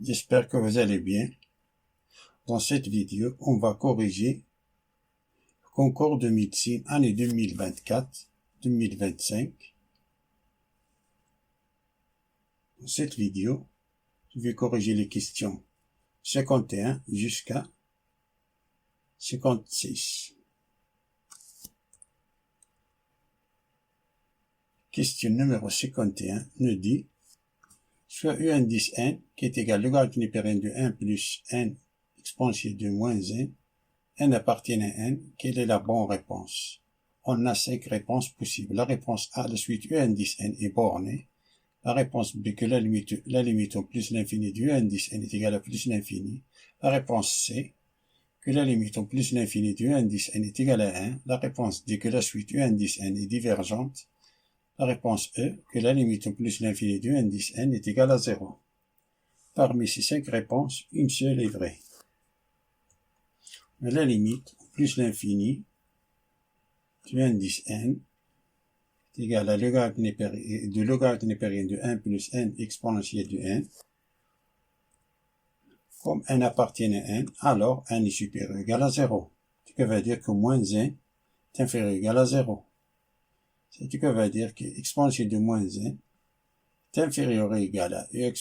j'espère que vous allez bien. Dans cette vidéo, on va corriger le concours de médecine année 2024-2025. Dans cette vidéo, je vais corriger les questions 51 jusqu'à 56. Question numéro 51 nous dit: soit U indice n qui est égal au logarithme népérien de 1 plus n exponentielle de moins n appartient à n, quelle est la bonne réponse? On a 5 réponses possibles. La réponse A, la suite U indice n est bornée. La réponse B, que la limite au plus l'infini de U indice n est égale à plus l'infini. La réponse C, que la limite au plus l'infini de U indice n est égale à 1. La réponse D, que la suite U indice n est divergente. La réponse E, que la limite au plus l'infini de U indice n est égale à 0. Parmi ces 5 réponses, une seule est vraie. La limite au plus l'infini de indice n est égale à logarithme népérien de 1 plus n exponentielle de n. Comme n appartient à n, alors n est supérieur ou égal à 0. Ce qui veut dire que moins n est inférieur ou égal à 0. Ce qui veut dire que exponentielle de moins n est inférieur ou égal à e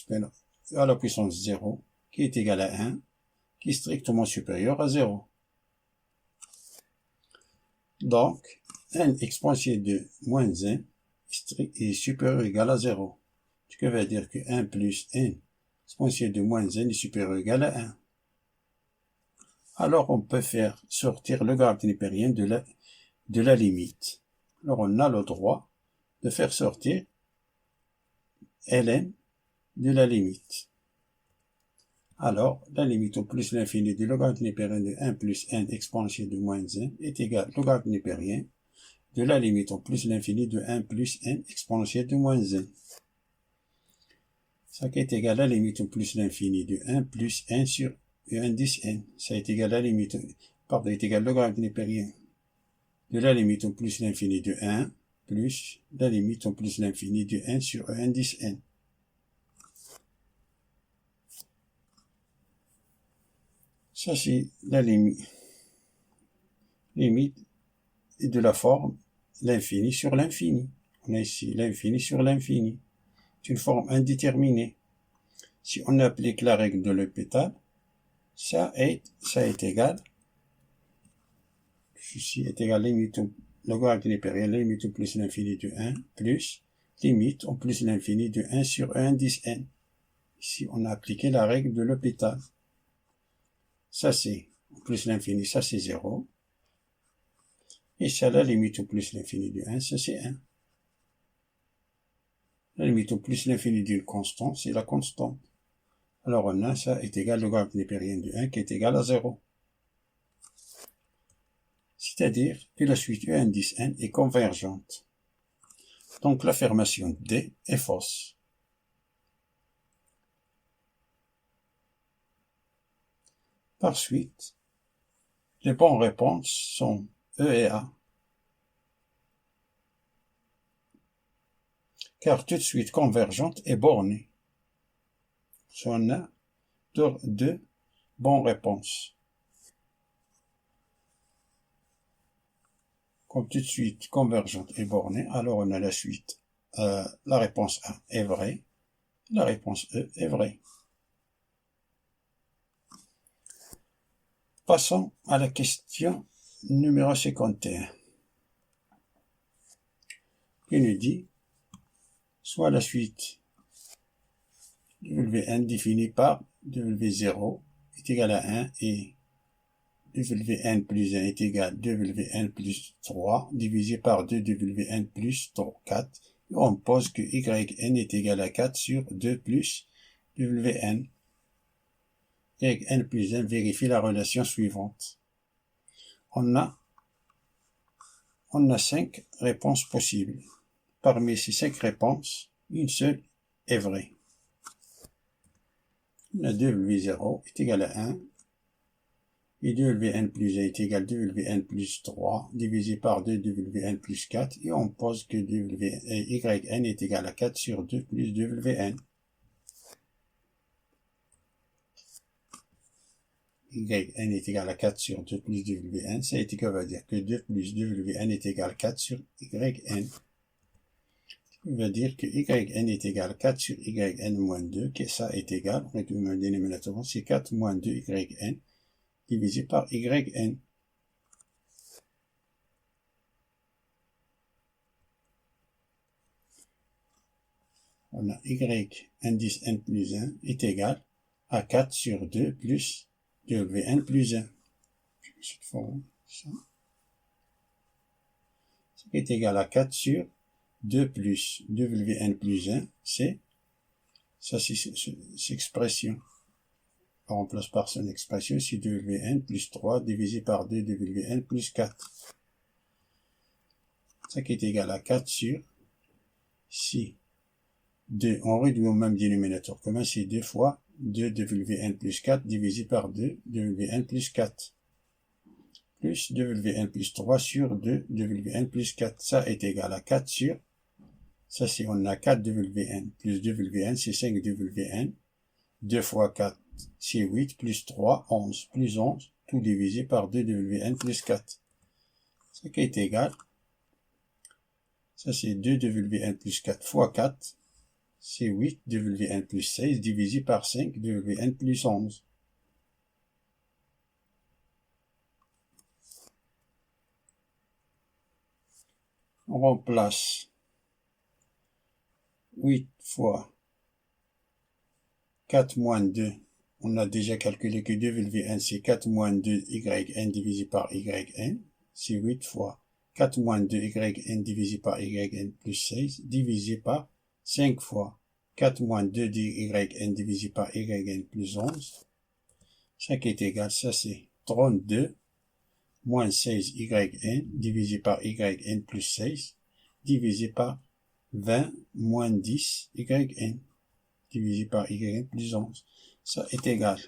à la puissance 0, qui est égal à 1, qui est strictement supérieur à 0. Donc, n exponentielle de moins n est supérieur ou égal à 0. Ce qui veut dire que 1 plus n exponentielle de moins n est supérieur ou égal à 1. Alors, on peut faire sortir le logarithme népérien de la limite. Alors, on a le droit de faire sortir ln de la limite. Alors, la limite au plus l'infini du logarithme népérien de 1 plus n exponentielle de moins n est égal au logarithme népérien de la limite au plus l'infini de 1 plus n exponentielle de moins n. Ça qui est égal à la limite au plus l'infini de 1 plus n sur u indice n. Ça est égal à la limite, est égal au logarithme népérien de la limite au plus l'infini de 1 plus la limite au plus l'infini de n sur u indice n. Ça, c'est la limite de la forme l'infini sur l'infini. On a ici l'infini sur l'infini. C'est une forme indéterminée. Si on applique la règle de L'Hopital, ça est égal. Ceci est égal à limite au logarithme népérien, limite au plus l'infini de 1, plus limite au plus l'infini de 1 sur 1 indice n. Ici, on a appliqué la règle de L'Hopital. Ça, c'est au plus l'infini, ça, c'est 0. Et ça, la limite au plus l'infini de 1, ça, c'est 1. La limite au plus l'infini d'une constante, c'est la constante. Alors, on a ça est égal au logarithme népérien de 1 qui est égal à 0. C'est-à-dire que la suite U indice n est convergente. Donc, l'affirmation D est fausse. Par suite, les bonnes réponses sont E et A. Car toute suite convergente est bornée. On a deux bonnes réponses. Comme toute suite convergente est bornée, alors on a la suite. La réponse A est vraie, la réponse E est vraie. Passons à la question numéro 51. Qui nous dit: soit la suite Wn définie par W0 est égal à 1 et Wn plus 1 est égal à Wn plus 3 divisé par 2Wn plus 4. Et on pose que Yn est égal à 4 sur 2 plus Wn. Yn plus 1 vérifie la relation suivante. On a 5 réponses possibles. Parmi ces 5 réponses, une seule est vraie. La 2W0 est égal à 1 et 2Wn plus 1 est égal à 2Wn plus 3 divisé par 2Wn plus 4 et on pose que Yn est égal à 4 sur 2 plus 2Wn. yn est égal à 4 sur 2 plus 2wn, ça veut dire que 2 plus 2wn est égal à 4 sur yn. Ça veut dire que yn est égal à 4 sur yn moins 2, que ça est égal, on retrouve un dénominateur, c'est 4 moins 2 yn divisé par yn. On a indice n plus 1 est égal à 4 sur 2 plus 2wn plus 1. Cette forme, ça. Ce qui est égal à 4 sur 2 plus 2wn plus 1, c'est cette expression. On remplace par son expression, c'est 2wn plus 3 divisé par 2 2wn plus 4. Ce qui est égal à 4 sur 6. 2, on réduit au même dénominateur commun, c'est 2 fois 2 2wn plus 4 divisé par 2 2wn plus 4. Plus 2wn plus 3 sur 2 2wn plus 4. Ça est égal à 4 sur, ça c'est, on a 4 2wn plus 2wn, c'est 5 2wn. 2 fois 4, c'est 8, plus 3, 11, plus 11, tout divisé par 2 2wn plus 4. Ce qui est égal, ça c'est 2 2wn plus 4 fois 4, c'est 8 2wn plus 16 divisé par 5 2wn plus 11. On remplace 8 fois 4 moins 2. On a déjà calculé que 2wn c'est 4 moins 2 yn divisé par yn. C'est 8 fois 4 moins 2 yn divisé par yn plus 16 divisé par 5 fois 4 moins 2 yn divisé par yn plus 11. Ça qui est égal, ça c'est 32 moins 16 yn divisé par yn plus 16 divisé par 20 moins 10 yn divisé par yn plus 11. Ça est égal.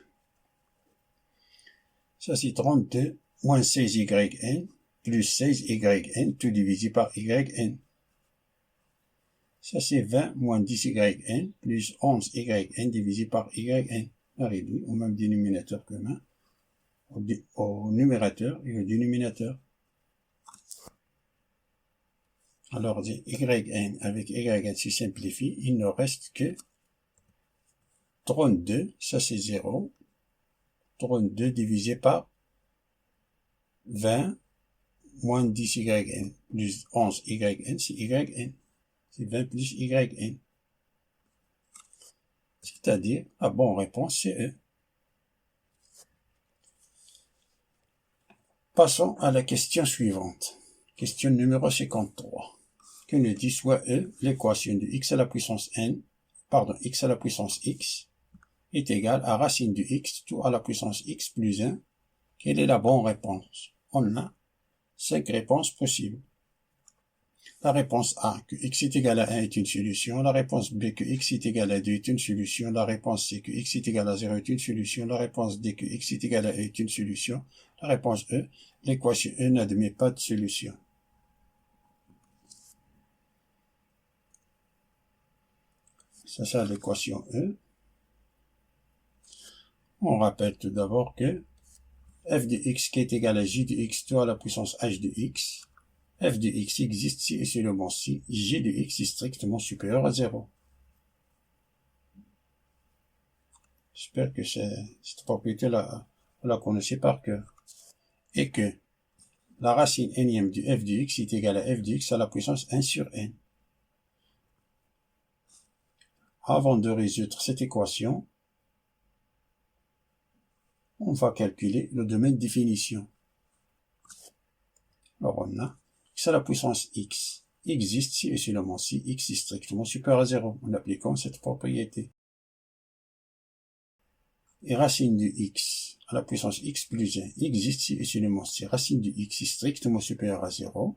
Ça c'est 32 moins 16 yn plus 16 yn tout divisé par yn. Ça c'est 20 moins 10 yn plus 11 yn divisé par yn. On réduit au même dénominateur commun, au numérateur et au dénominateur. Alors yn avec yn se simplifie, il ne reste que 32, ça c'est 0, 32 divisé par 20 moins 10 yn plus 11 yn, c'est yn. C'est 20 plus yn. C'est-à-dire, la bonne réponse, c'est E. Passons à la question suivante. Question numéro 53. Que nous dit soit E, l'équation de x à la puissance n, x à la puissance x, est égale à racine de x tout à la puissance x plus 1. Quelle est la bonne réponse? On a 5 réponses possibles. La réponse A, que x est égal à 1 est une solution. La réponse B, que x est égal à 2 est une solution. La réponse C, que x est égal à 0 est une solution. La réponse D, que x est égal à 1 est une solution. La réponse E, l'équation E n'admet pas de solution. C'est ça l'équation E. On rappelle tout d'abord que f de x qui est égal à j de x tout à la puissance h de x. F de x existe si et seulement si g de x est strictement supérieur à 0. J'espère que cette propriété-là, vous la connaissez par cœur. Et que la racine nème de f de x est égale à f de x à la puissance 1 sur n. Avant de résoudre cette équation, on va calculer le domaine de définition. Alors on a x à la puissance x existe si et seulement si x est strictement supérieur à 0 en appliquant cette propriété. Et racine de x à la puissance x plus 1 existe si et seulement si racine de x est strictement supérieur à 0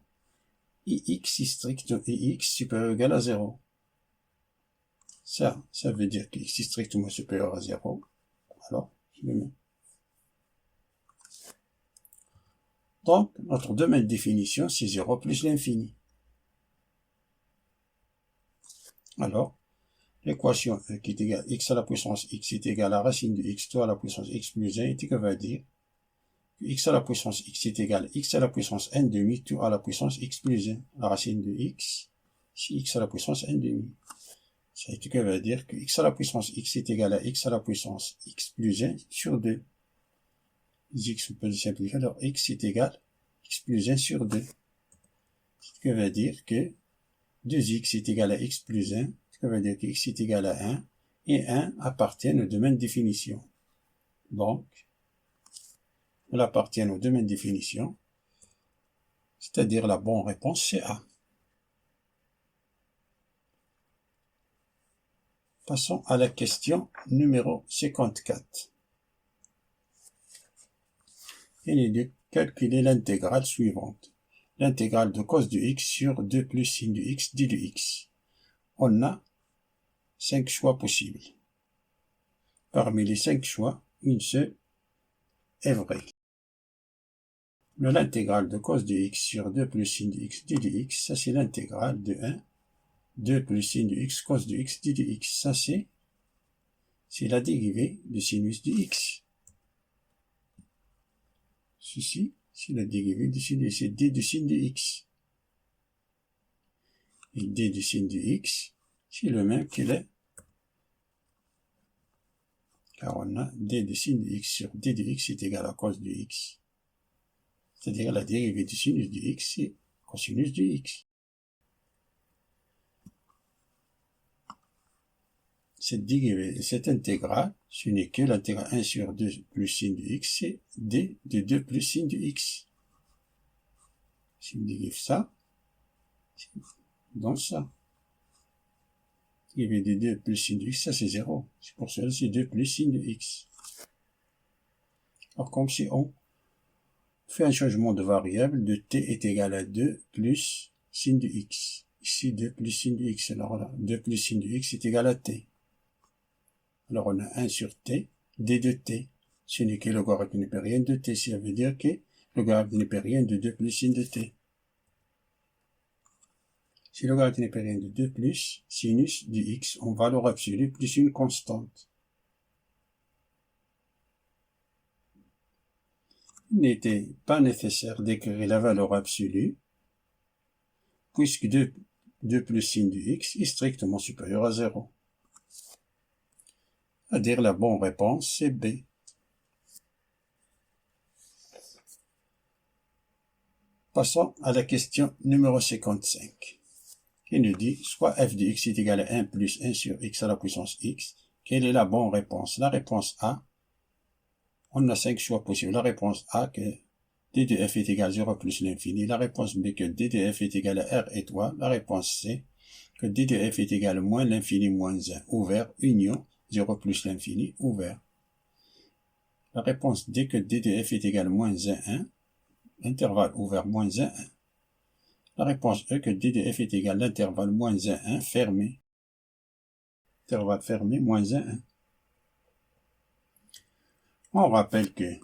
et x est supérieur ou égal à 0. Ça veut dire que x est strictement supérieur à 0. Alors, je le mets. Donc, notre domaine de définition, c'est 0 plus l'infini. Alors, l'équation E qui est égale x à la puissance x est égale à racine de x, tout à la puissance x plus 1, et que va dire que x à la puissance x est égal à x à la puissance n demi, tout à la puissance x plus 1. La racine de x, c'est x à la puissance n demi. Ça veut dire que x à la puissance x est égal à x à la puissance x plus 1 sur 2. Les x, on peut le simplifier, alors x est égal à x plus 1 sur 2. Ce qui veut dire que 2x est égal à x plus 1, ce qui veut dire que x est égal à 1, et 1 appartient au domaine de définition. Donc, elle appartient au domaine de définition, c'est-à-dire la bonne réponse c'est A. Passons à la question numéro 54. Il est de calculer l'intégrale suivante. L'intégrale de cos de x sur 2 plus sin de x d de x. On a 5 choix possibles. Parmi les 5 choix, une seule est vraie. L'intégrale de cos de x sur 2 plus sin de x d de x, ça c'est l'intégrale de 1, 2 plus sin de x cos de x d de x. Ça c'est la dérivée de sinus de x. Ceci, c'est la dérivée de sinus, c'est d de sin de x. Et d de sin de x, c'est le même que les, car on a d de sin de x sur d de x est égal à cos de x. C'est-à-dire la dérivée du sinus de x, c'est cosinus de x. Cette dérivée, cette intégrale, ce n'est que l'intégrale 1 sur 2 plus sin de x, c'est d de 2 plus sin de x. Si on dérive ça, dans ça. Dérivée de 2 plus sin de x, ça c'est 0. C'est pour cela que c'est 2 plus sin de x. Alors comme si on fait un changement de variable, de t est égal à 2 plus sin de x. Ici 2 plus sin de x, alors là, 2 plus sin de x est égal à t. Alors on a 1 sur t, d de t. Ce n'est que le logarithme népérien de t. Ça veut dire que le logarithme népérien de 2 plus sin de t. Si le logarithme népérien de 2 plus sinus de x en valeur absolue plus une constante. Il n'était pas nécessaire d'écrire la valeur absolue, puisque 2 plus sin de x est strictement supérieur à 0. C'est-à-dire la bonne réponse, c'est B. Passons à la question numéro 55, qui nous dit, soit f de x est égal à 1 plus 1 sur x à la puissance x. Quelle est la bonne réponse? La réponse A, on a 5 choix possibles. La réponse A, que d de f est égal à 0 plus l'infini. La réponse B, que d de f est égal à r étoile. La réponse C, que d de f est égal à moins l'infini moins 1, ouvert, union, 0 plus l'infini, ouvert. La réponse D, que d de f est égal à moins 1, 1, intervalle ouvert, moins 1, 1. La réponse E, que d de f est égal à l'intervalle moins 1, 1, fermé. Intervalle fermé, moins 1, 1. On rappelle que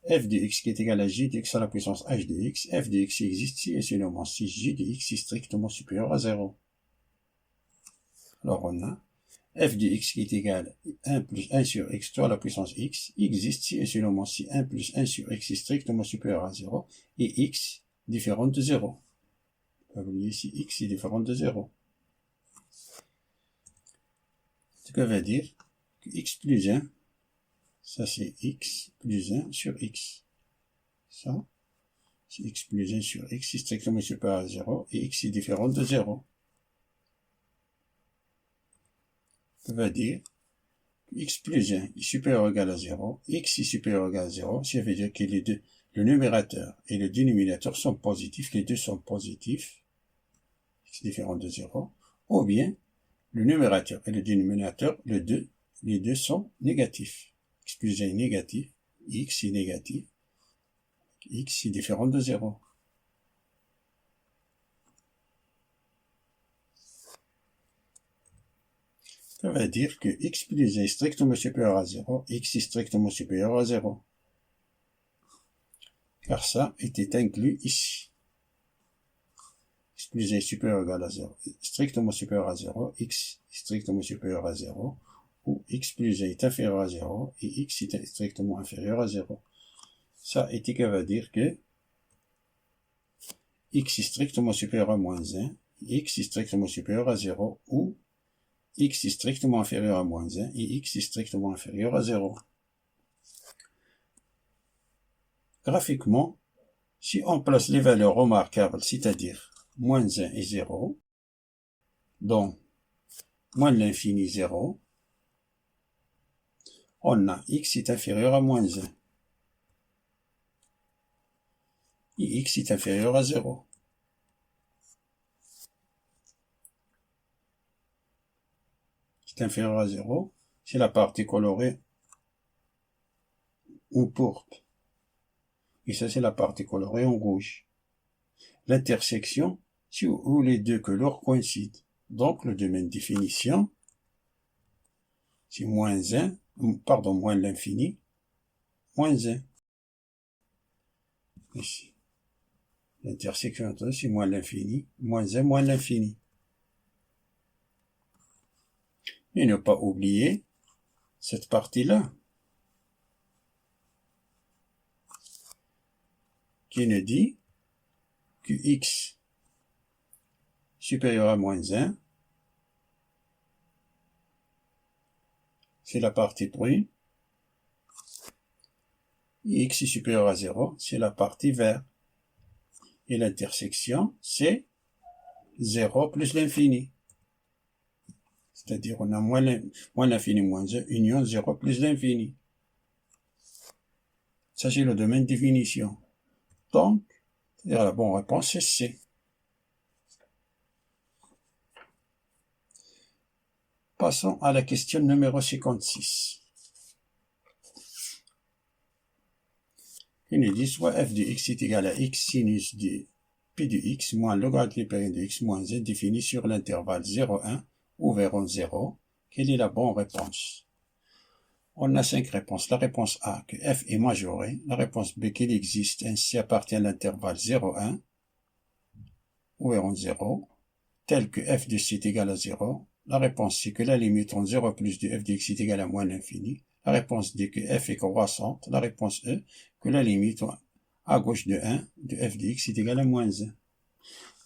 f de x qui est égal à j de x à la puissance h de x, f de x existe si et seulement si j de x est strictement supérieur à 0. Alors on a f de x qui est égal à 1 plus 1 sur x tout à la puissance x, existe si et seulement si 1 plus 1 sur x est strictement supérieur à 0 et x différent de 0. Pas oublier ici, x est différent de 0. Ce que veut dire que x plus 1, ça c'est x plus 1 sur x. Ça, c'est x plus 1 sur x est strictement supérieur à 0 et x est différent de 0. Ça veut dire que x plus 1 est supérieur ou égal à 0, x est supérieur ou égal à 0, ça veut dire que les deux, le numérateur et le dénominateur sont positifs, les deux sont positifs, x est différent de 0, ou bien le numérateur et le dénominateur, les deux sont négatifs. X plus 1 est négatif, x est négatif, x est différent de 0. Ça veut dire que x plus 1 est strictement supérieur à 0, x est strictement supérieur à 0. Car ça était inclus ici. x plus y supérieur ou égal à 0, strictement supérieur à 0, x strictement supérieur à 0, ou x plus y est inférieur à 0, et x est strictement inférieur à 0. Ça va dire que x est strictement supérieur à moins 1, x est strictement supérieur à 0, ou x est strictement inférieur à moins 1, et x est strictement inférieur à 0. Graphiquement, si on place les valeurs remarquables, c'est-à-dire moins 1 et 0, donc moins l'infini 0, on a x est inférieur à moins 1, et x est inférieur à 0. C'est inférieur à 0, c'est la partie colorée en pourpre. Et ça, c'est la partie colorée en rouge. L'intersection, c'est où les deux couleurs coïncident. Donc, le domaine de définition, c'est moins l'infini, moins 1. Ici. L'intersection entre eux, c'est moins l'infini, moins 1, moins l'infini. Et ne pas oublier cette partie-là, qui nous dit que x supérieur à moins 1, c'est la partie brune, et x est supérieur à 0, c'est la partie verte. Et l'intersection, c'est 0 plus l'infini. C'est-à-dire, on a moins l'infini moins 1, union 0 plus l'infini. Ça, c'est le domaine de définition. Donc, la bonne réponse, c'est C. Passons à la question numéro 56. Il nous dit soit f de x est égal à x sinus de pi de x moins logarithme période de x moins 1 défini sur l'intervalle 0,1 ouvert en 0. Quelle est la bonne réponse? On a 5 réponses. La réponse A, que f est majoré. La réponse B, qu'il existe, ainsi appartient à l'intervalle 0,1 ouvert en 0, tel que f de c est égal à 0. La réponse C, que la limite en 0 plus de f de x est égale à moins l'infini. La réponse D, que f est croissante. La réponse E, que la limite à gauche de 1 de f de x est égale à moins 1.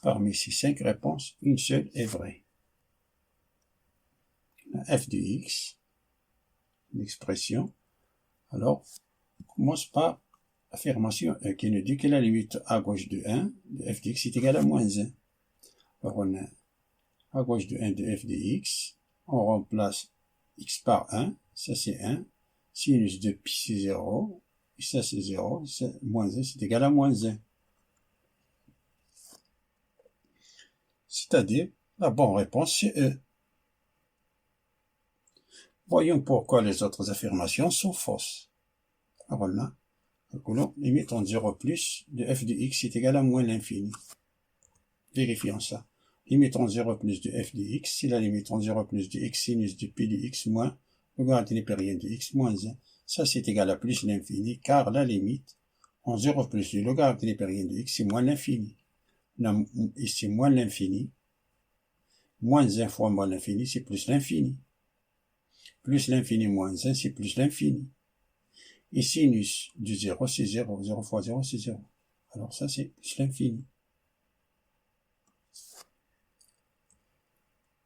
Parmi ces 5 réponses, une seule est vraie. F de x, l'expression. Alors, on commence par l'affirmation E qui nous dit que la limite à gauche de 1 de f de x est égale à moins 1. Alors, on a à gauche de 1 de f de x, on remplace x par 1, ça c'est 1, sinus de pi c'est 0, et ça c'est 0, moins 1 c'est égal à moins 1. C'est-à-dire, la bonne réponse c'est E. Voyons pourquoi les autres affirmations sont fausses. Alors là, calculons limite en 0 plus de f de x est égal à moins l'infini. Vérifions ça. Limite en 0 plus de f de x, c'est la limite en 0 plus de x sinus de pi de x moins logarithme hyperien de x moins 1. Ça, c'est égal à plus l'infini, car la limite en 0 plus du logarithme hyperien de x, c'est moins l'infini. Ici, moins l'infini. Moins 1 fois moins l'infini, c'est plus l'infini. Plus l'infini moins 1, c'est plus l'infini. Et sinus du 0, c'est 0. 0 fois 0, c'est 0. Alors ça, c'est plus l'infini.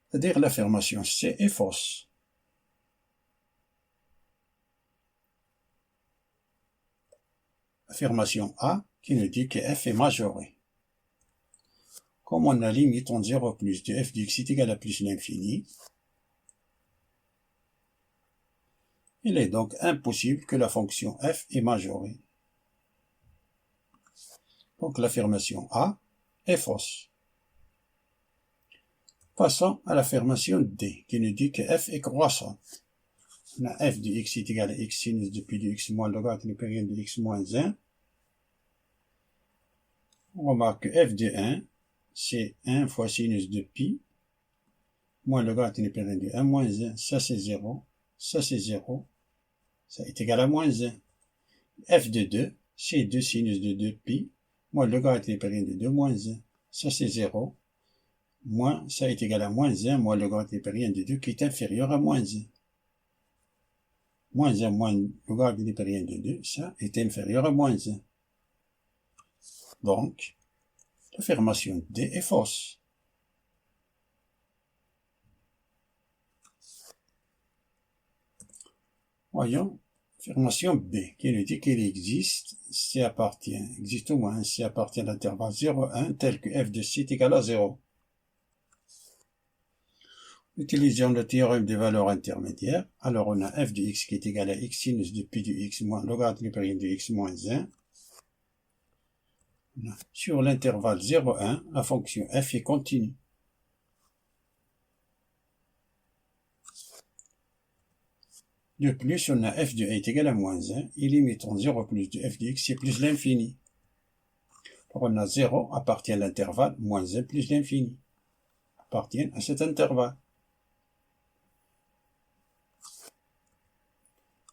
C'est-à-dire l'affirmation C est fausse. Affirmation A qui nous dit que f est majoré. Comme on a limite en 0 plus de f de x est égal à plus l'infini, il est donc impossible que la fonction f est majorée. Donc l'affirmation A est fausse. Passons à l'affirmation D, qui nous dit que f est croissante. On a f de x est égal à x sinus de pi de x moins logarithme hyperien de x moins 1. On remarque que f de 1, c'est 1 fois sinus de pi moins logarithme hyperien de 1 moins 1. Ça c'est 0, ça c'est 0. Ça est égal à moins 1. f de 2, c'est 2 sinus de 2 pi moins logarithme hyperien de 2 moins 1. Ça c'est 0. moins, ça est égal à moins 1, moins le logarithme hypérien de 2 qui est inférieur à moins 1. Moins 1 moins le logarithme hypérien de 2, ça est inférieur à moins 1. Donc, l'affirmation D est fausse. Voyons, affirmation B, qui nous dit qu'il existe au moins un C appartient à l'intervalle 0, 1, tel que f de C est égal à 0. Utilisons le théorème des valeurs intermédiaires. Alors, on a f de x qui est égal à x sinus de pi de x moins logarithme hypérien de x moins 1. Sur l'intervalle 0, 1, la fonction f est continue. De plus, on a f de a est égal à moins 1, et limitons 0 plus de f de x, c'est plus l'infini. Alors on a 0 appartient à l'intervalle, moins 1 plus l'infini, appartient à cet intervalle.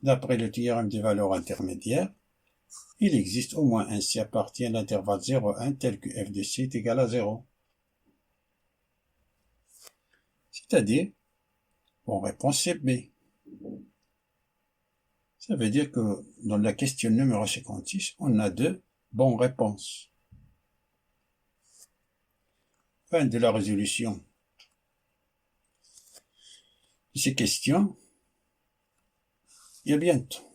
D'après le théorème des valeurs intermédiaires, il existe au moins un C appartient à l'intervalle 0, 1, tel que f de C est égal à 0. C'est-à-dire, bon, réponse c'est B. Ça veut dire que dans la question numéro 56, on a deux bonnes réponses. Fin de la résolution de ces questions. Et à bientôt.